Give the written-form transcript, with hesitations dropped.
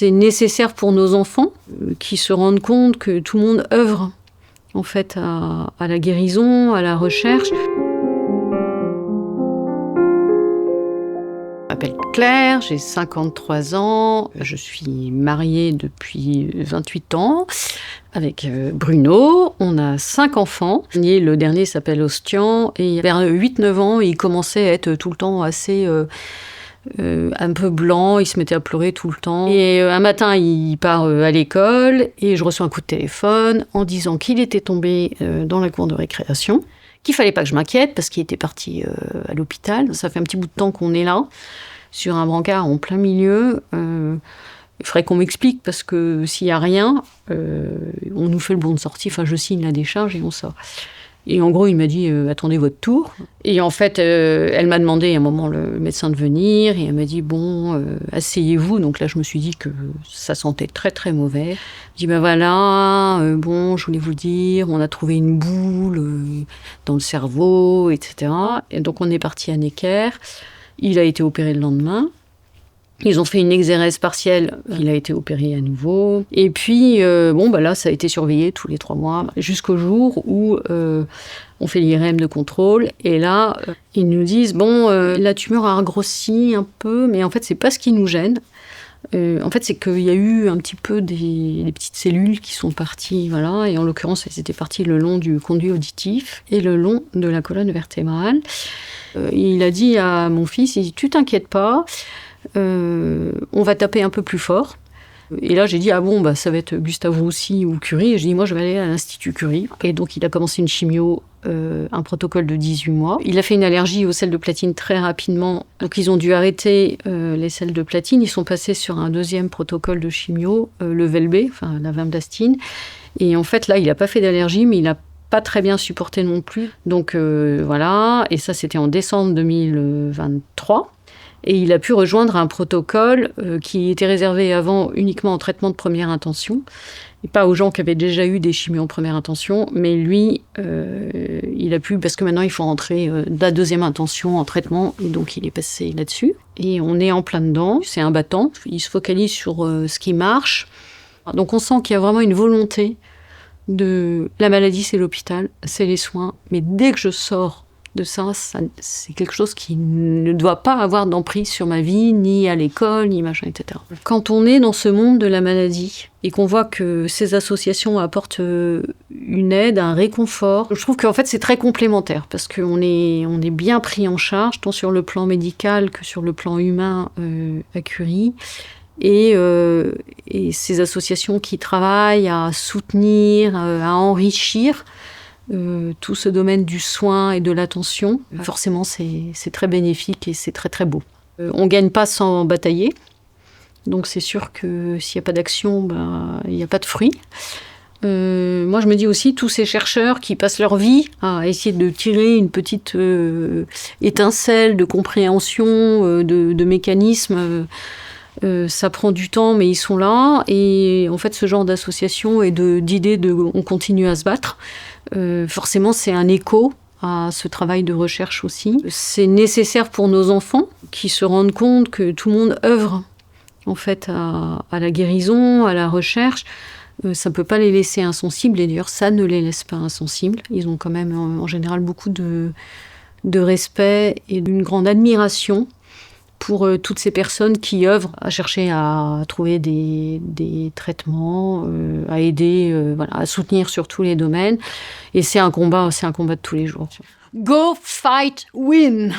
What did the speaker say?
C'est nécessaire pour nos enfants qui se rendent compte que tout le monde œuvre en fait à la guérison, à la recherche. Je m'appelle Claire, j'ai 53 ans, je suis mariée depuis 28 ans avec Bruno. On a 5 enfants. Le dernier s'appelle Ostian et vers 8-9 ans, il commençait à être tout le temps assez un peu blanc, il se mettait à pleurer tout le temps. Et un matin, il part à l'école et je reçois un coup de téléphone en disant qu'il était tombé dans la cour de récréation, qu'il fallait pas que je m'inquiète parce qu'il était parti à l'hôpital. Ça fait un petit bout de temps qu'on est là, sur un brancard en plein milieu. Il faudrait qu'on m'explique parce que s'il y a rien, on nous fait le bon de sortie. Enfin, je signe la décharge et on sort. Et en gros, il m'a dit « attendez votre tour ». Et en fait, elle m'a demandé à un moment le médecin de venir. Et elle m'a dit « bon, asseyez-vous ». Donc là, je me suis dit que ça sentait très, très mauvais. Je dis « ben voilà, bon, je voulais vous dire, on a trouvé une boule dans le cerveau, etc. » Et donc, on est parti à Necker. Il a été opéré le lendemain. Ils ont fait une exérèse partielle, il a été opéré à nouveau. Et puis, là, ça a été surveillé tous les 3 mois, jusqu'au jour où on fait l'IRM de contrôle. Et là, ils nous disent, la tumeur a grossi un peu, mais en fait, c'est pas ce qui nous gêne. En fait, c'est qu'il y a eu un petit peu des petites cellules qui sont parties, voilà. Et en l'occurrence, elles étaient parties le long du conduit auditif et le long de la colonne vertébrale. Il a dit à mon fils, il dit, tu t'inquiètes pas, on va taper un peu plus fort. Et là, j'ai dit, ça va être Gustave Roussy ou Curie. Et j'ai dit, moi, je vais aller à l'Institut Curie. Et donc, il a commencé une chimio, un protocole de 18 mois. Il a fait une allergie aux sels de platine très rapidement. Donc, ils ont dû arrêter les sels de platine. Ils sont passés sur un deuxième protocole de chimio, le Velbé, enfin, la vinblastine. Et en fait, là, il n'a pas fait d'allergie, mais il n'a pas très bien supporté non plus. Donc, voilà. Et ça, c'était en décembre 2023. Et il a pu rejoindre un protocole qui était réservé avant uniquement en traitement de première intention, et pas aux gens qui avaient déjà eu des chimios en première intention, mais lui, il a pu, parce que maintenant il faut rentrer de la deuxième intention en traitement, et donc il est passé là-dessus. Et on est en plein dedans, c'est un battant, il se focalise sur ce qui marche. Donc on sent qu'il y a vraiment une volonté de... La maladie, c'est l'hôpital, c'est les soins, mais dès que je sors de ça, c'est quelque chose qui ne doit pas avoir d'emprise sur ma vie, ni à l'école, ni machin, etc. Quand on est dans ce monde de la maladie et qu'on voit que ces associations apportent une aide, un réconfort, je trouve qu'en fait c'est très complémentaire parce qu'on est bien pris en charge, tant sur le plan médical que sur le plan humain à Curie. Et ces associations qui travaillent à soutenir, à enrichir tout ce domaine du soin et de l'attention, forcément c'est très bénéfique et c'est très très beau. On ne gagne pas sans batailler, donc c'est sûr que s'il n'y a pas d'action, il n'y a pas de fruits. Moi je me dis aussi, tous ces chercheurs qui passent leur vie à essayer de tirer une petite étincelle de compréhension, de mécanismes, ça prend du temps, mais ils sont là. Et en fait, ce genre d'association et d'idée on continue à se battre, forcément, c'est un écho à ce travail de recherche aussi. C'est nécessaire pour nos enfants qui se rendent compte que tout le monde œuvre en fait à la guérison, à la recherche. Ça ne peut pas les laisser insensibles, et d'ailleurs, ça ne les laisse pas insensibles. Ils ont quand même en général beaucoup de respect et d'une grande admiration pour toutes ces personnes qui œuvrent à chercher à trouver des traitements, à aider, à soutenir sur tous les domaines. Et c'est un combat de tous les jours. Go, fight, win!